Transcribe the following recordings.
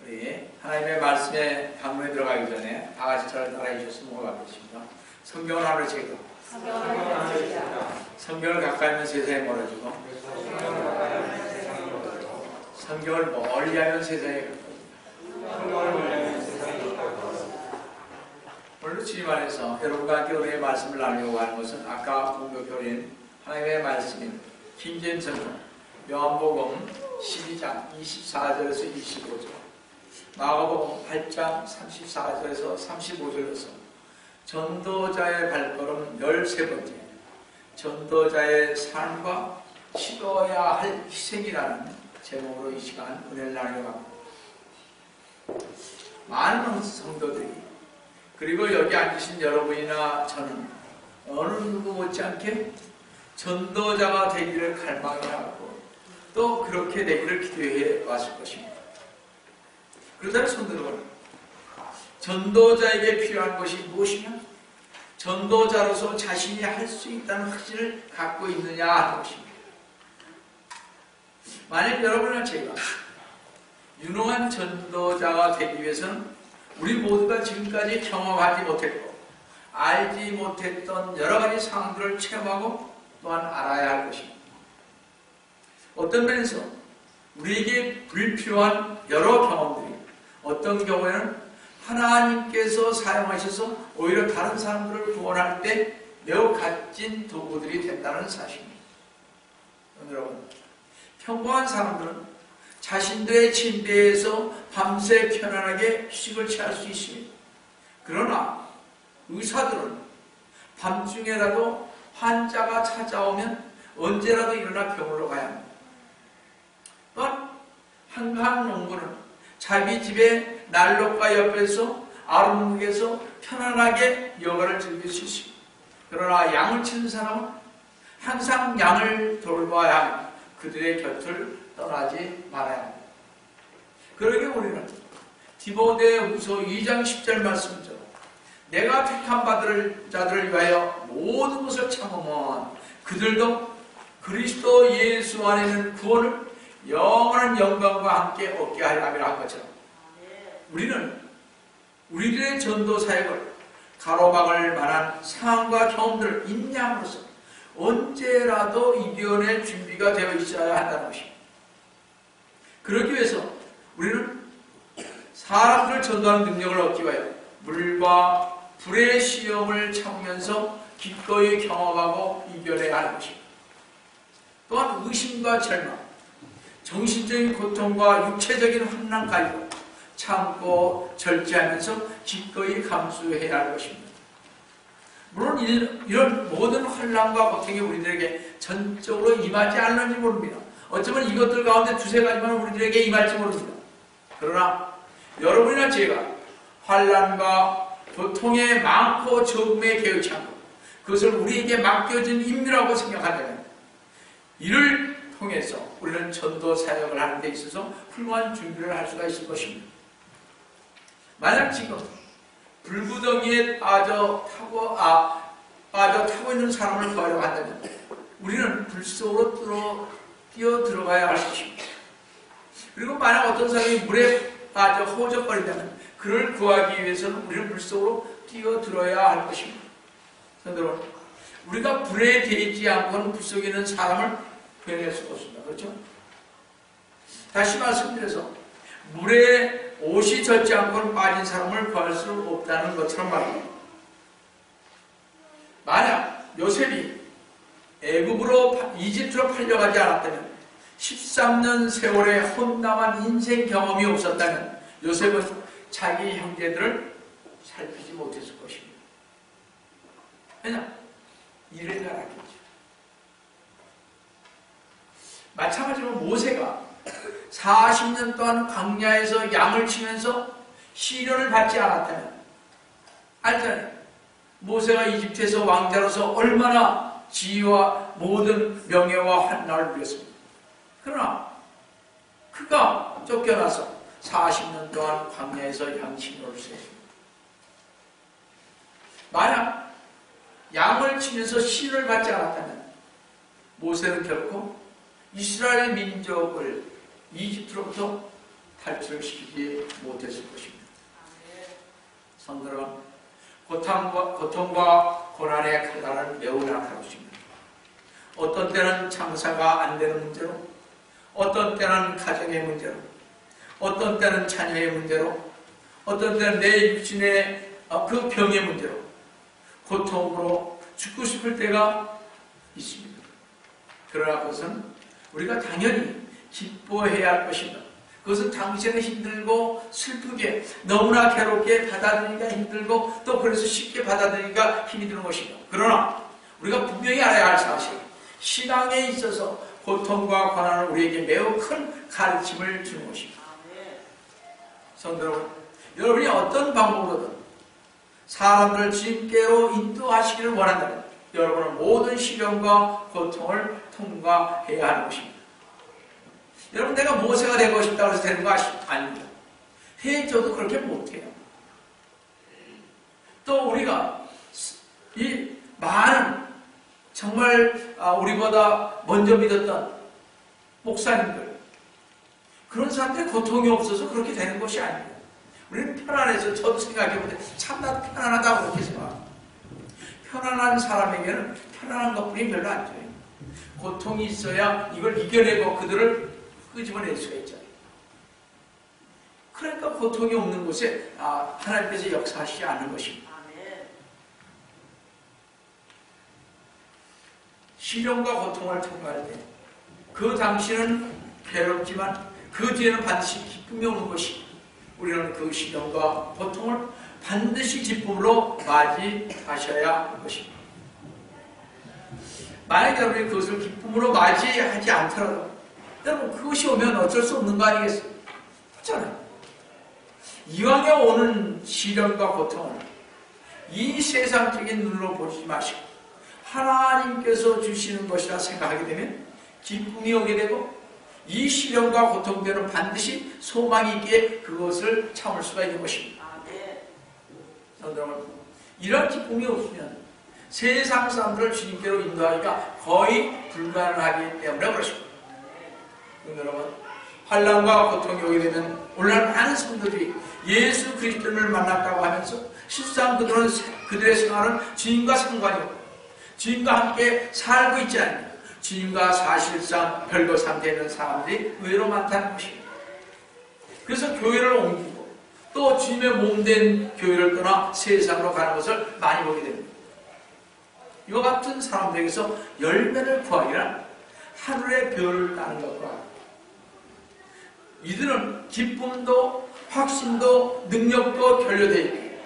우리 하나님의 말씀에 강론에 들어가기 전에 다 같이 저를 따라해 주셨으면 고맙겠습니다. 성경을 하루 읽고 성경을 가까이 하면 세상에 멀어지고 성경을 멀리 하면 세상에 가까워집니다. 오늘 주님 안에서 여러분과 함께 오늘의 말씀을 나누려고 하는 것은 아까 공격해드린 하나님의 말씀인 김재임 성경 요한복음 12장 24절에서 25절, 마가복음 8장 34절에서 35절에서 전도자의 발걸음 13번째, 전도자의 삶과 치러야 할 희생이라는 제목으로 이 시간 은혜를 나누려고 합니다. 많은 성도들이, 그리고 여기 앉으신 여러분이나 저는 어느 누구 못지않게 전도자가 되기를 갈망해하고 또 그렇게 되기를 기도해 왔을 것입니다. 그러다가 성도들은 전도자에게 필요한 것이 무엇이냐? 전도자로서 자신이 할 수 있다는 확신을 갖고 있느냐 하는 것입니다. 만약 여러분이나 제가 유능한 전도자가 되기 위해서는 우리 모두가 지금까지 경험하지 못했고 알지 못했던 여러 가지 상황들을 체험하고 또한 알아야 할 것입니다. 어떤 면에서 우리에게 불필요한 여러 경험들이 어떤 경우에는 하나님께서 사용하셔서 오히려 다른 사람들을 구원할 때 매우 값진 도구들이 된다는 사실입니다. 여러분, 평범한 사람들은 자신들의 침대에서 밤새 편안하게 휴식을 취할 수 있습니다. 그러나 의사들은 밤중에라도 환자가 찾아오면 언제라도 일어나 병원으로 가야 합니다. 또한 한가한 농부는 자기 집에 난로가 옆에서 아랫목에서 편안하게 여가를 즐길 수 있습니다. 그러나 양을 치는 사람은 항상 양을 돌봐야 합니다. 그들의 곁을 떠나지 말아야 합니다. 그러게 우리는 디모데후서 2장 10절 말씀처럼 내가 택함 받을 자들을 위하여 모든 것을 참으면 그들도 그리스도 예수 안에 있는 구원을 영원한 영광과 함께 얻게 하려 함이라 한 것처럼 우리는 우리들의 전도 사역을 가로막을 만한 상황과 경험들을 인내함으로써 언제라도 이겨낼 준비가 되어 있어야 한다는 것입니다. 그러기 위해서 우리는 사람들을 전도하는 능력을 얻기 위하여 물과 불의 시험을 참으면서 기꺼이 경험하고 이겨내야 하는 것입니다. 또한 의심과 절망, 정신적인 고통과 육체적인 환난까지도 참고 절제하면서 기꺼이 감수해야 할 것입니다. 물론 이런 모든 환난과 고통이 우리들에게 전적으로 임하지 않는지 모릅니다. 어쩌면 이것들 가운데 두세 가지만 우리들에게 임할지 모릅니다. 그러나 여러분이나 제가 환난과 고통의 많고 적음에 개의치 않고 그것을 우리에게 맡겨진 임무라고 생각한다면 이를 통해서 우리는 전도 사역을 하는 데 있어서 훌륭한 준비를 할 수가 있을 것입니다. 만약 지금 불구덩이에 빠져 타고 있는 사람을 구하려고 한다면 우리는 불 속으로 뛰어 들어가야 할 것입니다. 그리고 만약 어떤 사람이 물에 빠져 허우적거린다면 그를 구하기 위해서는 우리는 물 속으로 뛰어 들어야 할 것입니다. 여러분, 우리가 불에 데이지 않고는 불 속에 있는 사람을 구해낼 수가 없습니다. 그렇죠? 다시 말씀드려서 물에 옷이 젖지 않고는 빠진 사람을 구할 수 없다는 것처럼 말입니다. 만약 요셉이 이집트로 팔려가지 않았다면 13년 세월의 혼남한 인생 경험이 없었다면 요셉은 자기 형제들을 살피지 못했을 것입니다. 왜냐? 일을 잘하겠죠. 마찬가지로 모세가 40년 동안 광야에서 양을 치면서 시련을 받지 않았다면 알잖아요. 모세가 이집트에서 왕자로서 얼마나 지위와 모든 명예와 환난을 누렸습니다. 그러나 그가 쫓겨나서 40년 동안 광야에서 양치노를 했습니다. 만약 양을 치면서 시련을 받지 않았다면 모세는 결코 이스라엘 민족을 이집트로부터 탈출을 시키지 못했을 것입니다. 성도는 고통과 고난의 칼날은 매우 날카롭습니다. 어떤 때는 장사가 안 되는 문제로, 어떤 때는 가정의 문제로, 어떤 때는 자녀의 문제로, 어떤 때는 내 육신의 그 병의 문제로 고통으로 죽고 싶을 때가 있습니다. 그러나 그것은 우리가 당연히 기뻐해야 할 것입니다. 그것은 당신은 힘들고 슬프게 너무나 괴롭게 받아들이기가 힘들고 또 그래서 쉽게 받아들이기가 힘이 드는 것입니다. 그러나 우리가 분명히 알아야 할 사실, 신앙에 있어서 고통과 고난은 우리에게 매우 큰 가르침을 주는 것입니다. 성도 여러분, 여러분이 어떤 방법으로든 사람들을 주님께로 인도하시기를 원한다면 여러분은 모든 시련과 고통을 통과해야 하는 것입니다. 여러분, 내가 모세가 되고 싶다고 해서 되는 거 아닙니다. 해줘도 그렇게 못해요. 또 우리가 이 많은 정말 우리보다 먼저 믿었던 목사님들, 그런 사람들이 고통이 없어서 그렇게 되는 것이 아닙니다. 우리는 편안해서, 저도 생각해보면 참 나도 편안하다고 그렇게 생각합니다. 편안한 사람에게는 편안한 것뿐이 별로 안 줘요. 고통이 있어야 이걸 이겨내고 그들을 끄집어낼 수가 있잖아요. 그러니까 고통이 없는 곳에 하나님께서 역사하시지 않는 것입니다. 시련과 고통을 통과할 때 그 당시는 괴롭지만 그 뒤에는 반드시 기쁨이 오는 것입니다. 우리는 그 시련과 고통을 반드시 기쁨으로 맞이하셔야 할 것입니다. 만약에 여러분이 그것을 기쁨으로 맞이하지 않더라도 여러분, 그것이 오면 어쩔 수 없는 거 아니겠어요? 그렇잖아요. 이왕에 오는 시련과 고통을 이 세상적인 눈으로 보지 마시고 하나님께서 주시는 것이라 생각하게 되면 기쁨이 오게 되고 이 시련과 고통들은 반드시 소망이 있기에 그것을 참을 수가 있는 것입니다. 여러분, 이런 기쁨이 없으면 세상 사람들을 주님께로 인도하기가 거의 불가능하기 때문에 그렇습니다. 여러분, 환난과 고통이 오게 되면 오늘날 많은 성도들이 예수 그리스도를 만났다고 하면서 실상 그들의 생활은 주님과 상관이 없고 주님과 함께 살고 있지 않습니다. 주님과 사실상 별거 상태에 있는 사람들이 의외로 많다는 것입니다. 그래서 교회를 옮기고 또 주님의 몸된 교회를 떠나 세상으로 가는 것을 많이 보게 됩니다. 이와 같은 사람들에게서 열매를 구하기란 하늘의 별을 따는 것과 같습니다. 이들은 기쁨도 확신도 능력도 결여되어 있고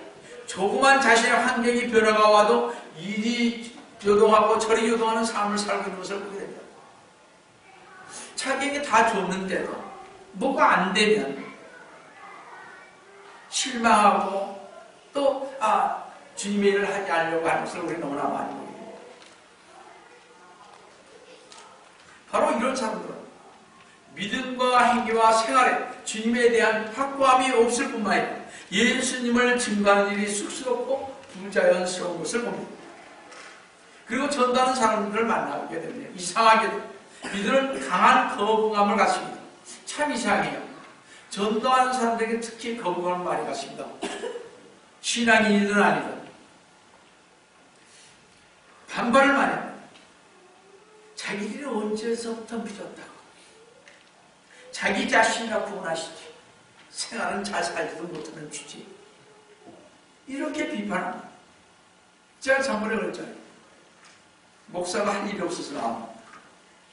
조그만 자신의 환경이 변화가 와도 이리 요동하고 저리 요동하는 삶을 살고 있는 것을 보게 됩니다. 자기에게 다 줬는데도 뭐가 안 되면 실망하고 또 주님의 일을 하지 않으려고 하는 것을 우리 너무나 많이 보게 됩니다. 바로 이런 사람들은 믿음과 행위와 생활에 주님에 대한 확고함이 없을 뿐만 아니라 예수님을 증거하는 일이 쑥스럽고 부자연스러운 것을 봅니다. 그리고 전도하는 사람들을 만나게 됩니다. 이상하게도 이들은 강한 거부감을 갖습니다. 참 이상해요. 전도하는 사람들에게 특히 거부감을 많이 갖습니다. 신앙인이든 아니든 반발을 많이 합니다. 자기들이 언제서부터 믿었다고 자기 자신이나 구원하시지 생활은 잘 살지도 못하는 주제, 이렇게 비판합니다. 제가 전번에 그랬잖아요. 목사가 할 일이 없어서 나옵니다.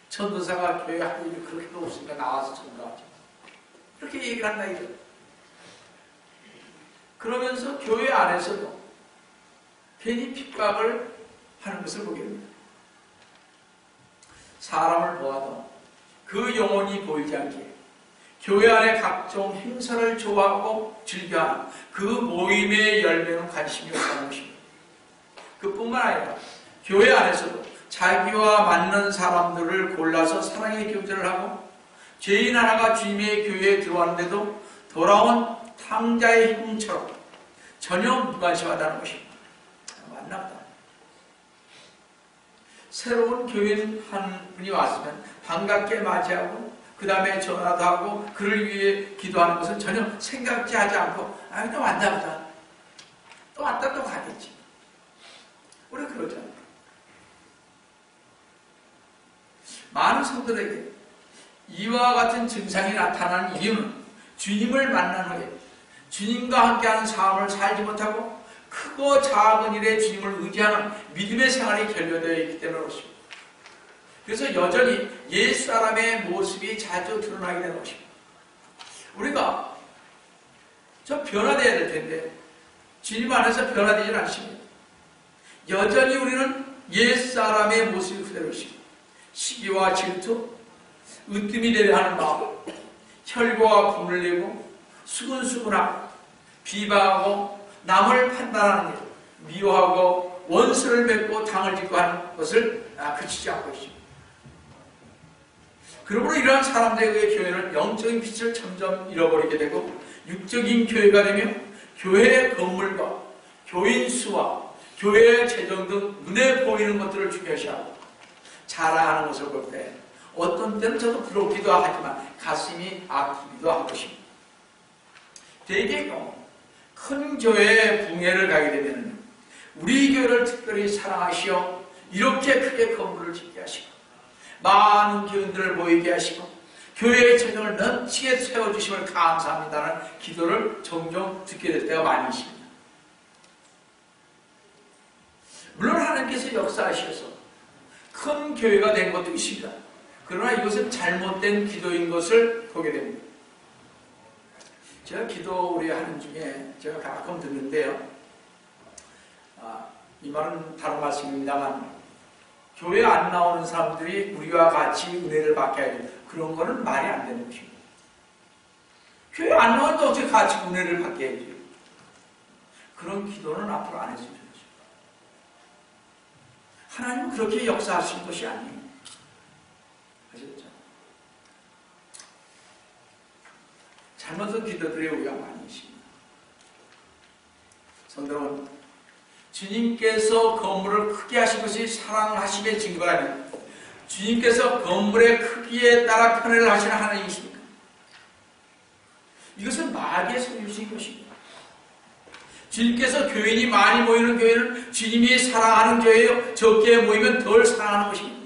전도사가 교회 할 일이 그렇게도 없으니까 나와서 전도하죠. 이렇게 얘기를 한다 이거예요. 그러면서 교회 안에서도 괜히 핍박을 하는 것을 보게 됩니다. 사람을 보아도 그 영혼이 보이지 않게 교회 안에 각종 행사를 좋아하고 즐겨하는 그 모임의 열매는 관심이 없다는 것입니다. 그뿐만 아니라 교회 안에서도 자기와 맞는 사람들을 골라서 사랑의 교제를 하고 죄인 하나가 주님의 교회에 들어왔는데도 돌아온 탕자의 형처럼 전혀 무관심하다는 것입니다. 만납니다. 새로운 교인 한 분이 왔으면 반갑게 맞이하고 그 다음에 전화도 하고 그를 위해 기도하는 것은 전혀 생각지 하지 않고 또 왔다 보자. 또 왔다 또 가겠지. 우리 그러잖아요. 많은 성도들에게 이와 같은 증상이 나타나는 이유는 주님을 만난 후에 주님과 함께하는 삶을 살지 못하고 크고 작은 일에 주님을 의지하는 믿음의 생활이 결여되어 있기 때문에 그렇습니다. 그래서 여전히 옛사람의 모습이 자주 드러나게 되는 것입니다. 우리가 좀 변화되어야 될 텐데 주님 안에서 변화되지 않습니다. 여전히 우리는 옛사람의 모습이 그대로 있습니다. 시기와 질투, 으뜸이 되려 하는 마음, 혈고와 분을 내고 수근수근하고 비방하고 남을 판단하는 일, 미워하고 원수를 맺고 당을 짓고 하는 것을 그치지 않고 있습니다. 그러므로 이러한 사람들의 교회는 영적인 빛을 점점 잃어버리게 되고 육적인 교회가 되며 교회의 건물과 교인 수와 교회의 재정 등 눈에 보이는 것들을 중요시하고 자랑하는 것을 볼 때 어떤 때는 저도 부럽기도 하지만 가슴이 아프기도 한 것입니다. 대개 큰 교회의 붕괴를 가게 되면 우리 교회를 특별히 사랑하시어 이렇게 크게 건물을 짓게 하시고 많은 교인들을 모이게 하시고 교회의 재정을 넘치게 세워주심을 감사합니다는 기도를 종종 듣게 될 때가 많이 있습니다. 물론 하나님께서 역사하셔서 큰 교회가 된 것도 있습니다. 그러나 이것은 잘못된 기도인 것을 보게 됩니다. 제가 기도 우리 하는 중에 제가 가끔 듣는데요. 이 말은 다른 말씀입니다만 교회 안 나오는 사람들이 우리와 같이 은혜를 받게 해야 된다. 그런 거는 말이 안 되는 것입니다. 교회 안 나오는데 어떻게 같이 은혜를 받게 해야지? 그런 기도는 앞으로 안 했으면 좋겠습니다. 하나님은 그렇게 역사하신 것이 아니에요. 아셨죠? 잘못된 기도들이 우리가 많이 있습니다. 성도는 주님께서 건물을 크게 하신 것이 사랑하심의 증거라면 주님께서 건물의 크기에 따라 편애를 하시는 하나님이십니까? 이것은 마귀의 소유신 것입니다. 주님께서 교인이 많이 모이는 교회는 주님이 사랑하는 교회요 적게 모이면 덜 사랑하는 것입니다.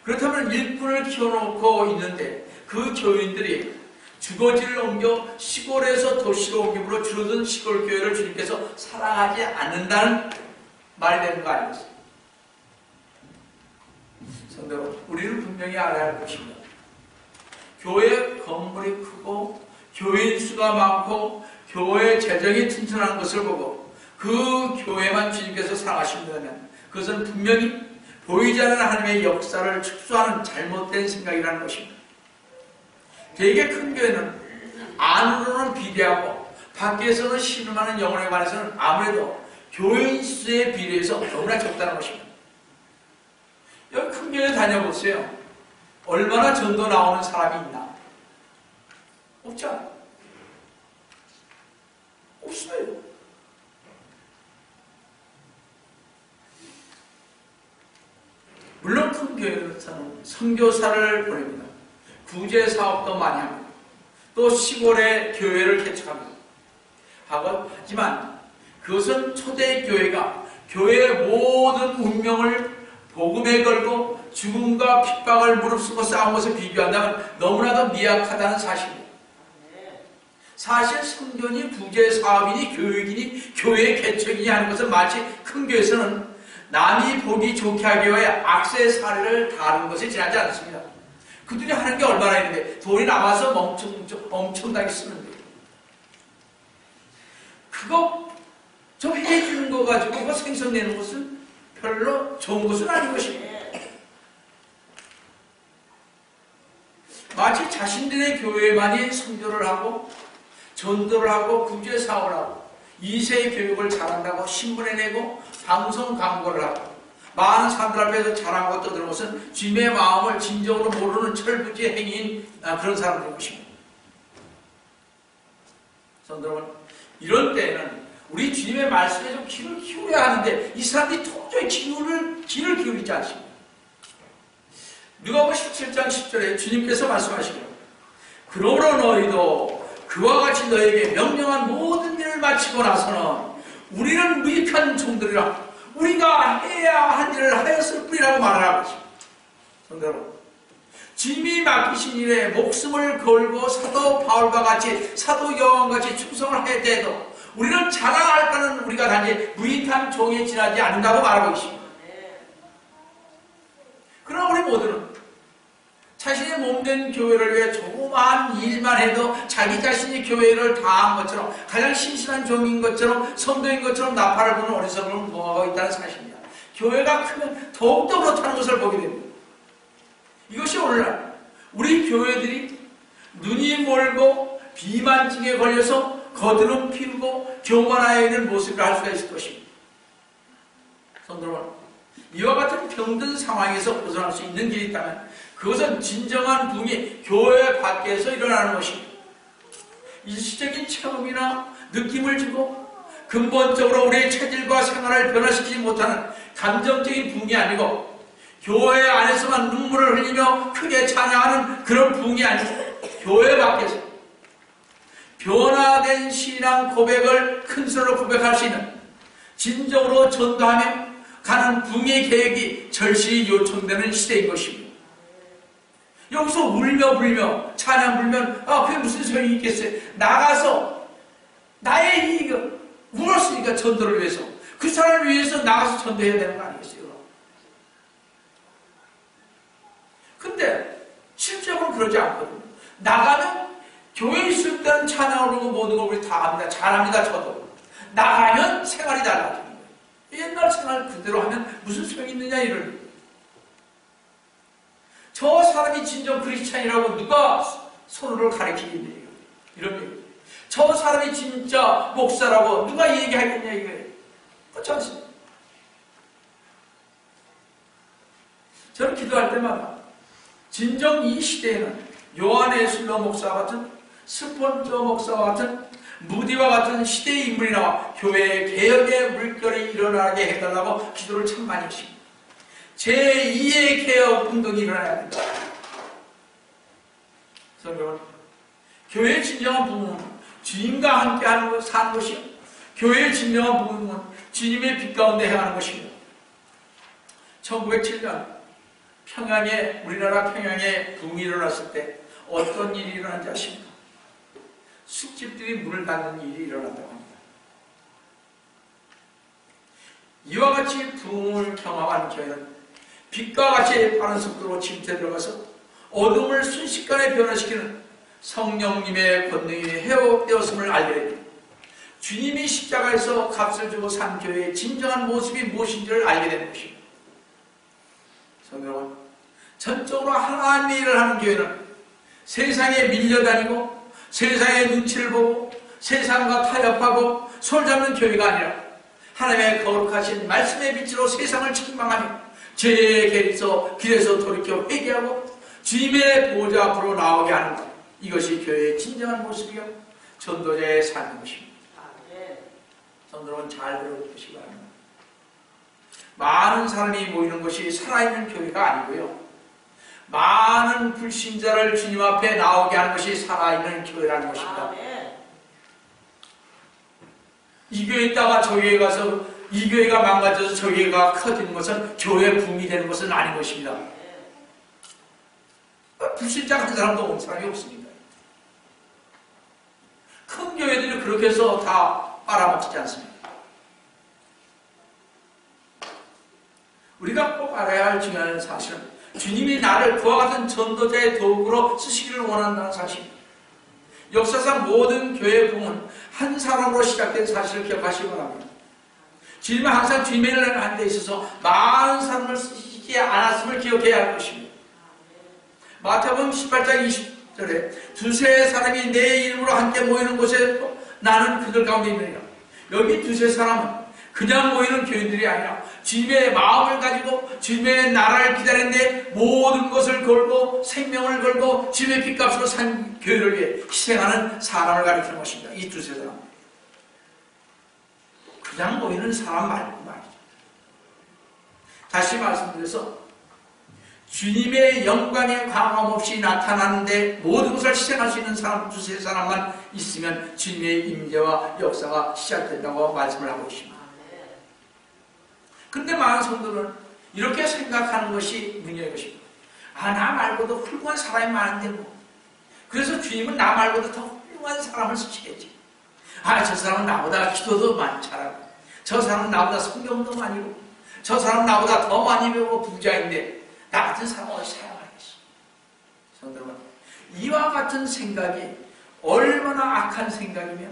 그렇다면 일꾼을 키워놓고 있는데 그 교인들이 주거지를 옮겨 시골에서 도시로 옮김으로 줄어든 시골 교회를 주님께서 사랑하지 않는다는 말이 되는 거 아니겠어요? 성도, 우리는 분명히 알아야 할 것입니다. 교회 건물이 크고 교인 수가 많고 교회 재정이 튼튼한 것을 보고 그 교회만 주님께서 사랑하신다면 그것은 분명히 보이지 않는 하나님의 역사를 축소하는 잘못된 생각이라는 것입니다. 되게 큰 교회는 안으로는 비대하고 밖에서는 신음하는 영혼에 관해서는 아무래도 교인 수에 비례해서 너무나 적다는 것입니다. 여기 큰 교회 다녀보세요. 얼마나 전도 나오는 사람이 있나? 없잖아요. 없어요. 물론 큰 교회에서는 선교사를 보냅니다. 구제 사업도 많이 합니다. 또 시골에 교회를 개척합니다. 하지만 그것은 초대교회가 교회의 모든 운명을 복음에 걸고 죽음과 핍박을 무릅쓰고 싸운 것을 비교한다면 너무나도 미약하다는 사실입니다. 사실 선교니 부재 사업이니 교육이니 교회 개척이니 하는 것은 마치 큰 교회에서는 남이 보기 좋게 하기 위해 악세의 사례를 다루는 것에 지나지 않습니다. 그들이 하는 게 얼마나 있는데 돈이 남아서 엄청나게 쓰는데 그거 좀 해주는 거 가지고 그거 생성내는 것은 별로 좋은 것은 아닌 것입니다. 마치 자신들의 교회만이 선교를 하고 전도를 하고 구제 사업을 하고 2세 교육을 잘한다고 신문에 내고 방송 광고를 하고 많은 사람들 앞에서 자랑하고 떠드는 것은 주님의 마음을 진정으로 모르는 철부지 행위인 그런 사람들인 것입니다. 성도 여러분, 이런 때에는 우리 주님의 말씀에 좀 귀를 기울여야 하는데 이 사람들이 도저히 귀를 기울이지 않습니다. 누가복음 17장 10절에 주님께서 말씀하시기를 그러므로 너희도 그와 같이 너에게 명령한 모든 일을 마치고 나서는 우리는 무익한 종들이라 우리가 해야 할 일을 하였을 뿐이라고 말하라고 하십니다. 성도 여러분, 주님이 맡기신 일에 목숨을 걸고 사도 바울과 같이 사도 요한과 같이 충성을 해도 우리는 자랑할 바는 우리가 단지 무익한 종에 지나지 않는다고 말하고 있습니다. 그러나 우리 모두는 자신의 몸된 교회를 위해 조그마한 일만 해도 자기 자신이 교회를 다한 것처럼 가장 신실한 종인 것처럼 성도인 것처럼 나팔을 부는 어리석음을 범하고 있다는 사실입니다. 교회가 크면 더욱더 그렇다는 것을 보게 됩니다. 이것이 오늘날 우리 교회들이 눈이 멀고 비만증에 걸려서 거드름 피우고 교만하여 있는 모습을 할 수가 있을 것입니다. 성도 여러분, 이와 같은 병든 상황에서 벗어날 수 있는 길이 있다면 그것은 진정한 부흥이 교회 밖에서 일어나는 것입니다. 일시적인 체험이나 느낌을 주고 근본적으로 우리의 체질과 생활을 변화시키지 못하는 감정적인 부흥이 아니고 교회 안에서만 눈물을 흘리며 크게 찬양하는 그런 부흥이 아니고 교회 밖에서 변화된 신앙 고백을 큰 소리로 고백할 수 있는 진정으로 전도하며 가는 부흥의 계획이 절실히 요청되는 시대인 것입니다. 여기서 울며 불며 찬양 불면 그게 무슨 소용이 있겠어요? 나가서 나의 이익을 울었으니까 전도를 위해서 그 사람을 위해서 나가서 전도해야 되는 거 아니겠어요? 근데 실제로는 그러지 않거든요. 나가면 교회에 있을 때는 찬양을 부르고 모든 걸 우리 다 합니다. 잘합니다. 저도. 나가면 생활이 달라집니다. 옛날 생활 그대로 하면 무슨 소용이 있느냐 이런. 저 사람이 진정 크리스찬이라고 누가 손으로 가르치겠냐 이런 얘기. 저 사람이 진짜 목사라고 누가 얘기하겠냐 이거예요. 그렇지 않습니까? 저는 기도할 때마다 진정 이 시대에는 요한의 술로 목사와 같은 스폰저 목사와 같은 무디와 같은 시대의 인물이 나와 교회의 개혁의 물결이 일어나게 해달라고 기도를 참 많이 했습니다. 제2의 개혁 운동이 일어나야 됩니다. 그래서 교회의 진정한 부흥은 주님과 함께 사는 것이요. 교회의 진정한 부흥은 주님의 빛 가운데 행하는 것입니다. 1907년 우리나라 평양에 붕이 일어났을 때 어떤 일이 일어난지 아십니까? 숲집들이 문을 닫는 일이 일어난다고 합니다. 이와 같이 붕을 경험한 교회는 빛과 같이 빠른 속도로 침투에 들어가서 어둠을 순식간에 변화시키는 성령님의 권능이 회복되었음을 알게 됩니다. 주님이 십자가에서 값을 주고 산 교회의 진정한 모습이 무엇인지를 알게 되는 것입니다. 성도 여러분, 전적으로 하나님의 일을 하는 교회는 세상에 밀려다니고 세상의 눈치를 보고 세상과 타협하고 손을 잡는 교회가 아니라 하나님의 거룩하신 말씀의 빛으로 세상을 책망하며 죄의 길에서 돌이켜 회개하고 주님의 보좌 앞으로 나오게 하는 것, 이것이 교회의 진정한 모습이요 전도자의 삶인 것입니다. 성도 여러분, 잘 들어보시기 바랍니다. 많은 사람이 모이는 것이 살아있는 교회가 아니고요, 많은 불신자를 주님 앞에 나오게 하는 것이 살아있는 교회라는 것입니다. 이 교회에 있다가 저 교회에 가서 이 교회가 망가져서 저 교회가 커지는 것은 교회 붐이 되는 것은 아닌 것입니다. 불신자 같은 사람도 온 사람이 없습니다. 큰 교회들이 그렇게 해서 다 빨아먹지 않습니다. 우리가 꼭 알아야 할 중요한 사실은 주님이 나를 그와 같은 전도자의 도구로 쓰시기를 원한다는 사실입니다. 역사상 모든 교회의 붐은 한 사람으로 시작된 사실을 기억하시기 바랍니다. 주님은 항상 주님의 일을 하는 데 있어서 많은 사람을 쓰시지 않았음을 기억해야 할 것입니다. 마태복음 18장 20절에 두세 사람이 내 이름으로 함께 모이는 곳에 나는 그들 가운데 있느니라. 여기 두세 사람은 그냥 모이는 교인들이 아니라 주님의 마음을 가지고 주님의 나라를 기다리는데 모든 것을 걸고 생명을 걸고 주님의 핏값으로 산 교회를 위해 희생하는 사람을 가리키는 것입니다. 이 두세 사람. 그냥 모이는 사람 말고 말이죠. 다시 말씀드려서 주님의 영광의 광함없이 나타나는데 모든 것을 희생할 수 있는 사람 두세 사람만 있으면 주님의 임재와 역사가 시작된다고 말씀을 하고 있습니다. 그런데 많은 성도는 이렇게 생각하는 것이 문제인 것입니다. 나 말고도 훌륭한 사람이 많은데 뭐. 그래서 주님은 나 말고도 더 훌륭한 사람을 쓰시겠지. 저 사람은 나보다 기도도 많이 잘하고, 저 사람은 나보다 성경도 많이 보고, 저 사람은 나보다 더 많이 배우고 부자인데 나 같은 사람을 사용하겠어. 성도 여러분, 이와 같은 생각이 얼마나 악한 생각이며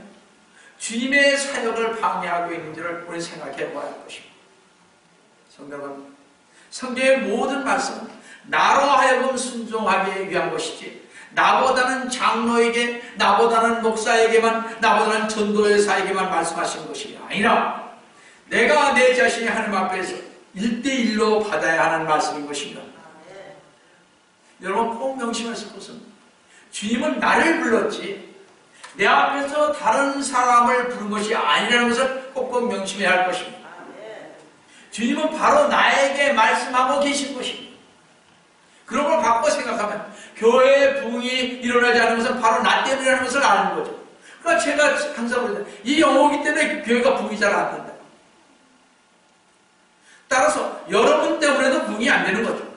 주님의 사역을 방해하고 있는지를 우리 생각해 보아야 할 것입니다. 성도 여러분, 성경의 모든 말씀은 나로 하여금 순종하기 위한 것이지, 나보다는 장로에게, 나보다는 목사에게만, 나보다는 전도회사에게만 말씀하시는 것이 아니라 내가 내 자신이 하나님 앞에서 1대1로 받아야 하는 말씀인 것입니다. 여러분 꼭 명심하실 것은, 주님은 나를 불렀지 내 앞에서 다른 사람을 부른 것이 아니라는 것을 꼭꼭 명심해야 할 것입니다. 주님은 바로 나에게 말씀하고 계신 것입니다. 그런 걸 바꿔 생각하면 교회의 부흥이 일어나지 않는 것은 바로 나 때문이라는 것을 아는 거죠. 그러니까 제가 항상 그러잖아요. 이 영혼이기 때문에 교회가 부흥이 잘 안 된다. 따라서 여러분 때문에도 부흥이 안 되는 거죠.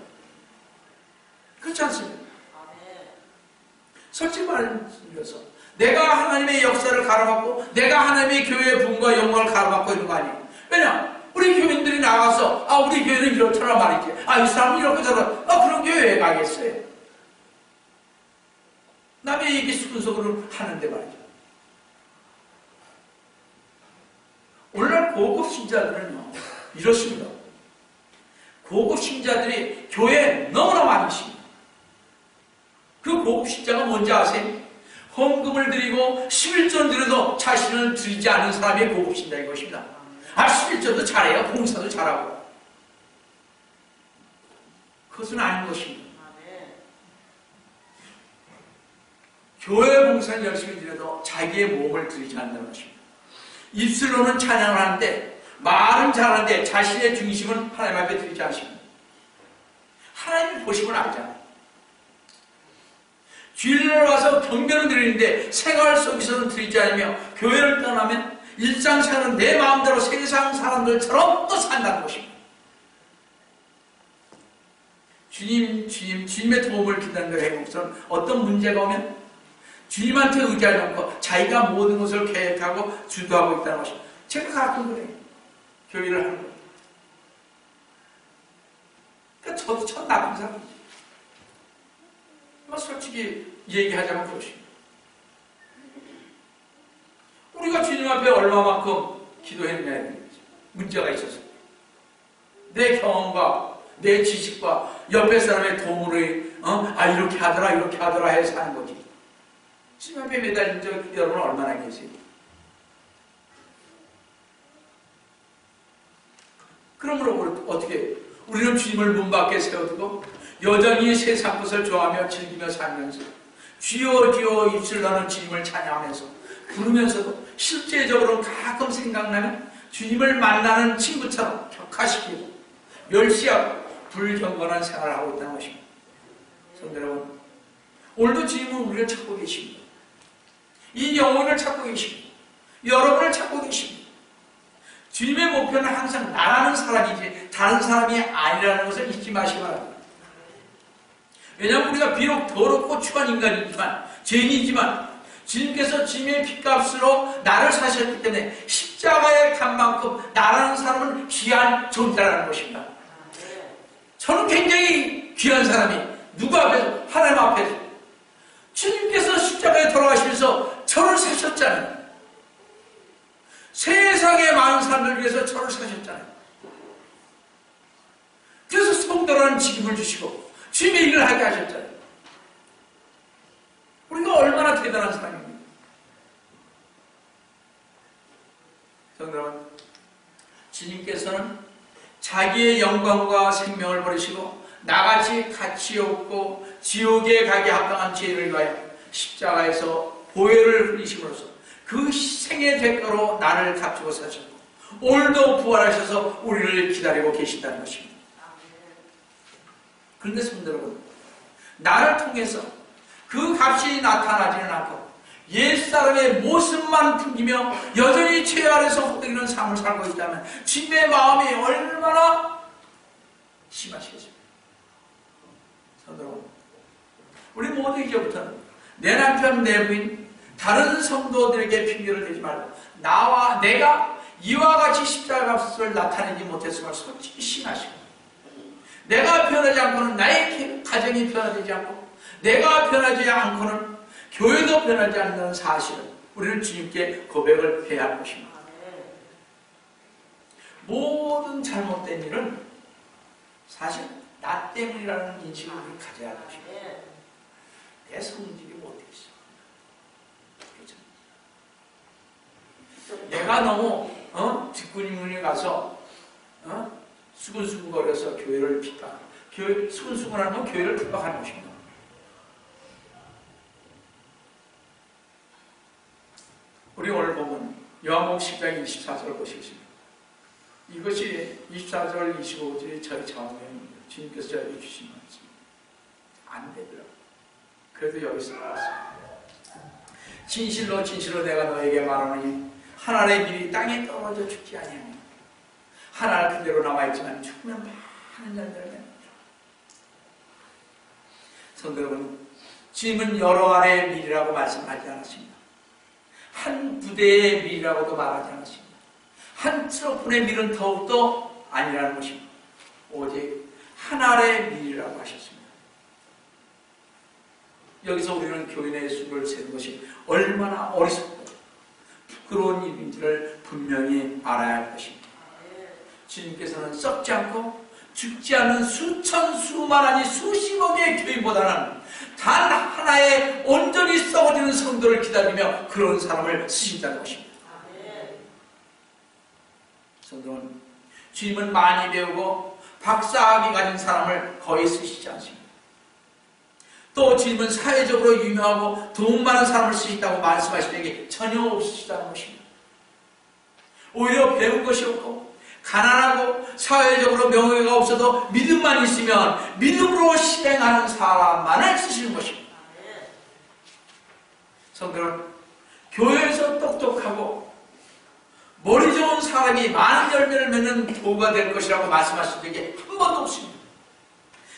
그렇지 않습니까? 솔직히 말해서 내가 하나님의 역사를 가로막고 내가 하나님의 교회의 부흥과 영광을 가로막고 있는 거 아니에요. 왜냐? 우리 교인들이 나가서 우리 교회는 이렇더라 말이지. 이 사람은 이렇게 저렇다. 그런 교회 왜 가겠어요? 남의 얘기 순서로 하는데 말이죠. 오늘날 고급 신자들은요 이렇습니다. 고급 신자들이 교회에 너무나 많이 있습니다. 그 고급 신자가 뭔지 아세요? 헌금을 드리고 11전 드려도 자신을 드리지 않은 사람이 고급 신자인 것입니다. 11전도 잘해요. 봉사도 잘하고. 그것은 아닌 것입니다. 교회 봉사를 열심히 드려도 자기의 몸을 드리지 않는다는 것입니다. 입술로는 찬양을 하는데, 말은 잘하는데 자신의 중심은 하나님 앞에 드리지 않습니다. 하나님이 보시면 알잖아요. 주일날 와서 경배를 드리는데 생활 속에서는 드리지 않으며 교회를 떠나면 일상생활은 내 마음대로 세상 사람들처럼 또 산다는 것입니다. 주님의 도움을 기다리는 행복은 어떤 문제가 오면 주님한테 의지하지 않고 자기가 모든 것을 계획하고 주도하고 있다는 것입니다. 제가 가끔 그래요. 교회를 하는 거예요. 그러니까 저도 참 나쁜 사람이죠. 솔직히 얘기하자면 그렇습니다. 우리가 주님 앞에 얼마만큼 기도했냐는 거죠. 문제가 있어서. 내 경험과 내 지식과 옆에 사람의 도움으로 이렇게 하더라 해서 하는 거지. 주님 앞에 매달린 적 여러분 얼마나 계세요? 그러므로 어떻게 우리는 주님을 문 밖에 세워두고 여전히 세상 것을 좋아하며 즐기며 살면서 주여 주여 입술 나는 주님을 찬양하면서 부르면서도 실제적으로 가끔 생각나면 주님을 만나는 친구처럼 격하시키고 멸시하고 불경건한 생활을 하고 있다는 것입니다. 성도 여러분, 오늘도 주님은 우리를 찾고 계십니다. 이 영혼을 찾고 계십니다. 여러분을 찾고 계십니다. 주님의 목표는 항상 나라는 사람이지 다른 사람이 아니라는 것을 잊지 마시기 바랍니다. 왜냐하면 우리가 비록 더럽고 추한 인간이지만 죄인이지만 주님께서 주님의 핏값으로 나를 사셨기 때문에 십자가에 간 만큼 나라는 사람은 귀한 존재라는 것입니다. 저는 굉장히 귀한 사람이 누구 앞에서? 하나님 앞에서. 주님께서 십자가에 돌아가시면서 저를 사셨잖아요. 세상의 많은 사람들 위해서 저를 사셨잖아요. 그래서 성도라는 직임을 주시고 주님의 일을 하게 하셨잖아요. 우리가 얼마나 대단한 사람입니까? 성도 여러분, 주님께서는 자기의 영광과 생명을 버리시고 나같이 가치 없고 지옥에 가게 합당한 죄를 위하여 십자가에서 보혈을 흘리심으로써 그 희생의 대가로 나를 값주고 사셨고 오늘도 부활하셔서 우리를 기다리고 계신다는 것입니다. 그런데 성도 여러분, 나를 통해서 그 값이 나타나지는 않고 옛사람의 모습만 풍기며 여전히 죄 아래서 헛되기는 삶을 살고 있다면 주님의 마음이 얼마나 심하시겠습니까? 성도 여러분, 우리 모두 이제부터는 내 남편, 내 부인, 다른 성도들에게 핑계를 대지 말고 내가 이와 같이 십자가 값을 나타내지 못했음을 솔직히 시인하시고, 내가 변하지 않고는 나의 가정이 변화되지 않고 내가 변하지 않고는 교회도 변하지 않는 사실을 우리는 주님께 고백을 해야 할 것입니다. 모든 잘못된 일은 사실 나 때문이라는 인식을 우리 가져야 할 것입니다. 내 성질이 못돼 있어. 그렇죠? 내가 너무 뒷구녕에 가서 수근수근거려서 교회를 핍박, 수근수근하는 건 교회를 핍박하는 것입니다. 우리 오늘 보면 요한복음 10장 24절을 보시겠습니다. 이것이 24절, 25절이 저희 자원명입니다. 주님께서 저에게 주신 말씀. 안 되더라고요. 그래도 여기서 나왔습니다. 진실로 진실로 내가 너에게 말하노니 한 알의 밀이 땅에 떨어져 죽지 아니하며 한 알 그대로 남아있지만 죽으면 많은 열매를 맺는다. 성도 여러분, 주님은 여러 알의 밀이라고 말씀하지 않았습니다. 한 부대의 밀이라고도 말하지 않았습니다. 한 트로푼의 밀은 더욱더 아니라는 것입니다. 오직 한 알의 밀이라고 하셨습니다. 여기서 우리는 교인의 수를 세는 것이 얼마나 어리석고 부끄러운 일인지를 분명히 알아야 할 것입니다. 주님께서는 썩지 않고 죽지 않은 수천 수만하니 수십억의 교인보다는 단 하나의 온전히 썩어지는 성도를 기다리며 그런 사람을 쓰신다는 것입니다. 성도는 주님은 많이 배우고 박사학위 가진 사람을 거의 쓰시지 않습니다. 또 주님은 사회적으로 유명하고 돈 많은 사람을 쓰신다고 말씀하실 적이 전혀 없으시다는 것입니다. 오히려 배운 것이 없고 가난하고 사회적으로 명예가 없어도 믿음만 있으면 믿음으로 실행하는 사람만을 쓰시는 것입니다. 성도는 교회에서 똑똑하고 머리 좋은 사람이 많은 열매를 맺는 교우가 될 것이라고 말씀하신 적이 한 번도 없습니다.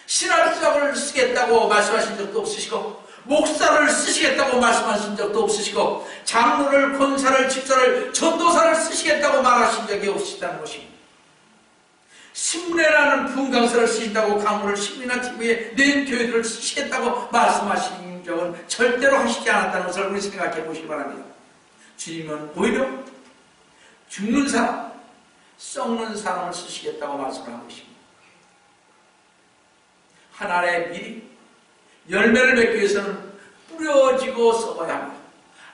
신학자를 쓰겠다고 말씀하신 적도 없으시고 목사를 쓰시겠다고 말씀하신 적도 없으시고 장로를, 권사를, 집사를, 전도사를 쓰시겠다고 말하신 적이 없으시다는 것입니다. 신문회라는 분강사를 쓰신다고 강물을 신문이나 TV에 낸 교회들을 쓰시겠다고 말씀하신 적은 절대로 하시지 않았다는 것을 우리 생각해 보시기 바랍니다. 주님은 오히려 죽는 사람, 썩는 사람을 쓰시겠다고 말씀을 하고 있습니다. 한 알의 밀이 열매를 맺기 위해서는 뿌려지고 썩어야 합니다.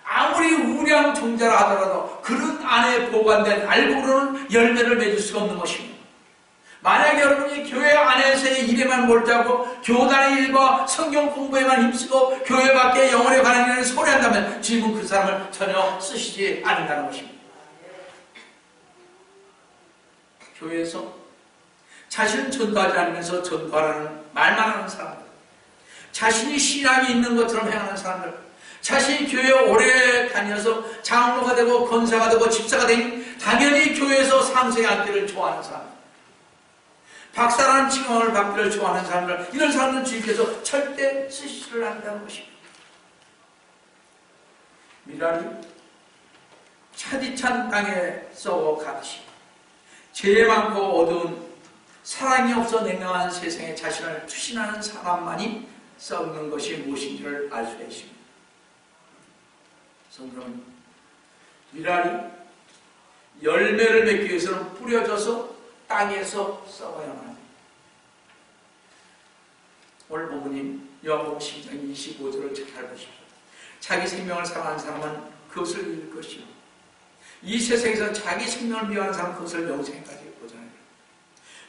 아무리 우량 종자라 하더라도 그런 안에 보관된 알고로는 열매를 맺을 수가 없는 것입니다. 만약에 여러분이 교회 안에서의 일에만 몰두하고 교단의 일과 성경 공부에만 힘쓰고 교회 밖에 영혼에 관한 일을 소리한다면 주님은 그 사람을 전혀 쓰시지 않는다는 것입니다. 교회에서 자신은 전도하지 않으면서 전도하라는 말만 하는 사람들, 자신이 신앙이 있는 것처럼 행하는 사람들, 자신이 교회에 오래 다녀서 장로가 되고 권사가 되고 집사가 되니 당연히 교회에서 상생에 앉기를 좋아하는 사람들, 박사라는 칭함을 받기를 좋아하는 사람들, 이런 사람들은 주님께서 절대 쓰시지를 않는다는 것입니다. 미랄이 차디찬 땅에 썩어 가듯이 죄 많고 어두운 사랑이 없어 냉랭한 세상에 자신을 투신하는 사람만이 썩는 것이 무엇인지를 알 수가 있습니다. 성도는 미랄이 열매를 맺기 위해서는 뿌려져서 땅에서 썩어야만 합니다. 오늘 본문인 요한복음 10장 25절을 잘 보십시오. 자기 생명을 사랑하는 사람은 그것을 잃을 것이요, 이 세상에서 자기 생명을 미워하는 사람은 그것을 영생까지 보잖아요.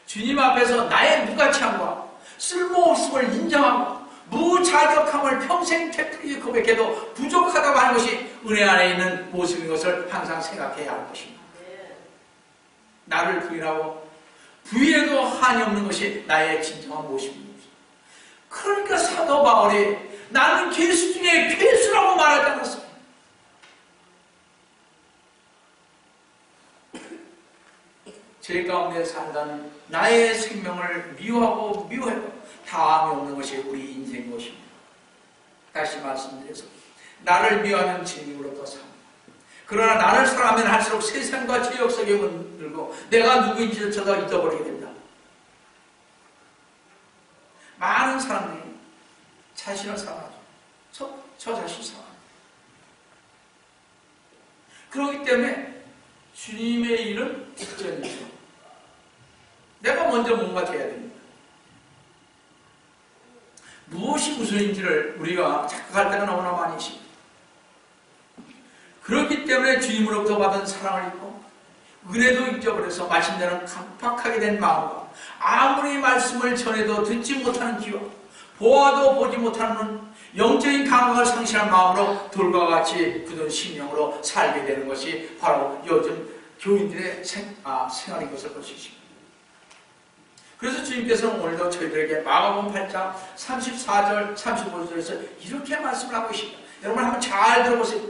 주님 앞에서 나의 무가치함과 쓸모없음을 인정하고 무자격함을 평생 되풀이게 고백해도 부족하다고 하는 것이 은혜 안에 있는 모습인 것을 항상 생각해야 할 것입니다. 나를 부인하고 부인해도 한이 없는 것이 나의 진정한 모습입니다. 그러니까 사도 바울이 나는 괴수 중에 괴수라고 말하지 않았습니다. 제 가운데 산다는 나의 생명을 미워하고 미워해도 다음이 없는 것이 우리 인생인 것입니다. 다시 말씀드려서 나를 미워하면 주님으로부터 삽니다. 그러나 나를 사랑하면 할수록 세상과 죄 역사에 물들고 내가 누구인지조차도 잊어버리게 됩니다. 많은 사람들이 자신을 사랑하죠. 저 자신 사랑합니다. 그렇기 때문에 주님의 일은 뒷전이죠. 내가 먼저 뭔가 돼야 됩니다. 무엇이 우선인지를 우리가 착각할 때가 너무나 많이 있습니다. 그렇기 때문에 주님으로부터 받은 사랑을 잊고 은혜도 잊어버려서 마침내는 강팍하게 된 마음과 아무리 말씀을 전해도 듣지 못하는 귀와 보아도 보지 못하는 영적인 감각을 상실한 마음으로 돌과 같이 굳은 심령으로 살게 되는 것이 바로 요즘 교인들의 생활인 것을 볼 수 있습니다. 그래서 주님께서는 오늘도 저희들에게 마가복음 8장 34절, 35절에서 이렇게 말씀을 하고 계십니다. 여러분 한번 잘 들어보세요.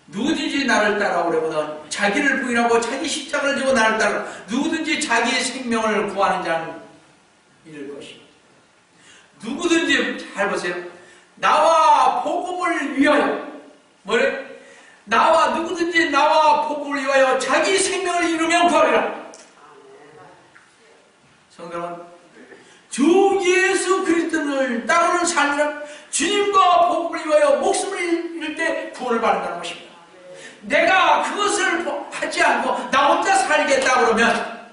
누구든지 나를 따라오려거든 자기를 부인하고 자기 십자가를 지고 나를 따라 누구든지 자기의 생명을 구하는 자는 잃을 것입니다. 누구든지 잘 보세요. 나와 복음을 위하여 뭐래? 누구든지 나와 복음을 위하여 자기 생명을 잃으면 구하리라. 성도 여러분, 주 예수 그리스도를 따르는 삶은 주님과 복음을 위하여 목숨을 잃을 때 구원을 받는다는 것입니다. 내가 그것을 하지 않고 나 혼자 살겠다 그러면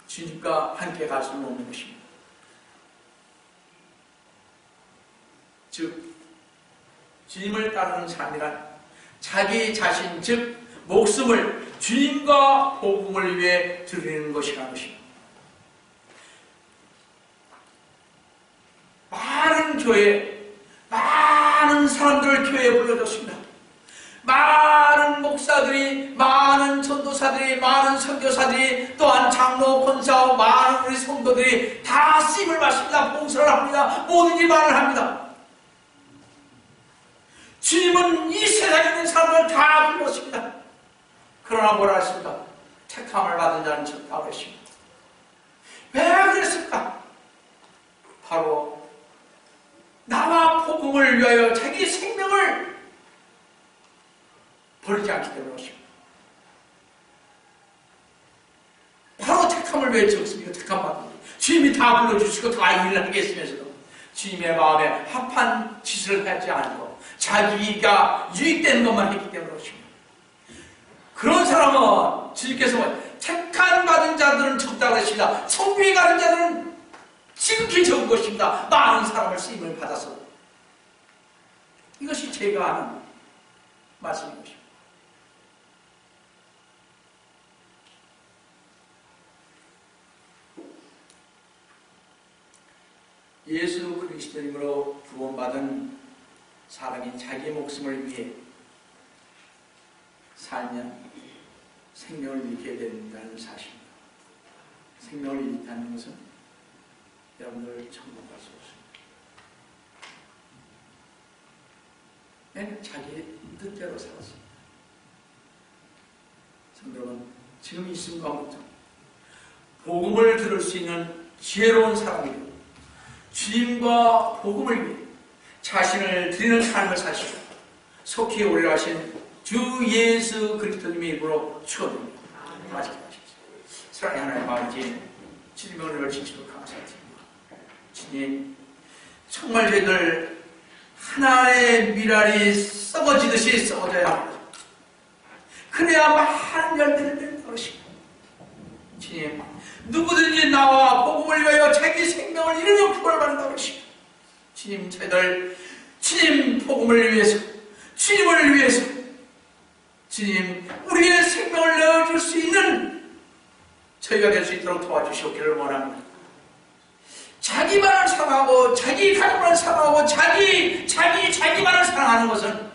주님과 함께 갈 수는 없는 것입니다. 즉 주님을 따르는 삶이란 자기 자신 즉 목숨을 주님과 복음을 위해 드리는 것이라는 것입니다. 많은 교회, 많은 사람들을 교회에 불러줬습니다. 많은 목사들이, 많은 전도사들이, 많은 선교사들이, 또한 장로, 권사, 많은 우리 성도들이 다 쓰임을 받습니다. 봉사를 합니다. 모든 일 말을 합니다. 주님은 이 세상에 있는 사람을 다 불렀습니다. 그러나 뭐라 했습니까? 택함을 받은 자는 적다고 했습니다. 왜 그랬을까? 바로 나와 복음을 위하여 자기 생명을 버리지 않기 때문에 그렇습니다. 바로 택함을 왜 적습니까? 택함 받은 자. 주님이 다 불러주시고 다 일을 하겠으면서도 주님의 마음에 합한 짓을 하지 않고 자기가 유익되는 것만 했기 때문에 그렇습니다. 그런 사람은 주님께서 택함 받은 자들은 적다고 했습니다. 성교에 가는 자들은 지극히 적은 것입니다. 많은 사람을 쓰임을 받아서. 이것이 제가 하는 말씀인 것입니다. 예수 그리스도님으로 구원받은 사람이 자기 목숨을 위해 살면 생명을 잃게 된다는 사실입니다. 생명을 잃다는 것은 여러분들 천국 갈 수 없습니다. 자기 뜻대로 살았습니다. 성도는 지금 이 순간부터 복음을 들을 수 있는 지혜로운 사람이고 주님과 복음을 위해 자신을 드리는 삶을 사시고 속히 오리라 하신 주 예수 그리스도님의 이름으로 축원드립니다. 맛있게 하십시오. 사랑의 하나님 아버지, 주님의 은혜를 진심으로 감사드립니다. 주님, 정말 저희들 하나의 미랄이 썩어지듯이 썩어져야 합니다. 그래야 많은 열매를 맺는 것입니다. 주님, 누구든지 나와 복음을 위하여 자기 생명을 잃으면 구원을 받는다고 하십니다. 주님, 저희들 주님 복음을 위해서, 주님을 위해서, 주님 우리의 생명을 내어줄 수 있는 저희가 될 수 있도록 도와주시옵기를 원합니다. 자기만을 사랑하고 자기 가족만을 사랑하고 자기만을 사랑하는 것은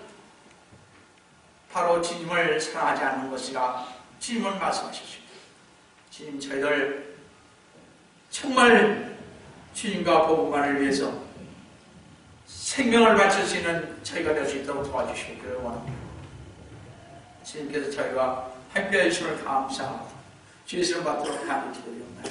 바로 주님을 사랑하지 않는 것이라 주님은 말씀하셨습니다. 주님, 저희들 정말 주님과 복음만을 위해서 생명을 바칠 수 있는 저희가 될 수 있도록 도와주시기를 원합니다. 주님께서 저희와 함께해 주심을 감사하고 주의 이름 받도록 하나님 기도드립니다.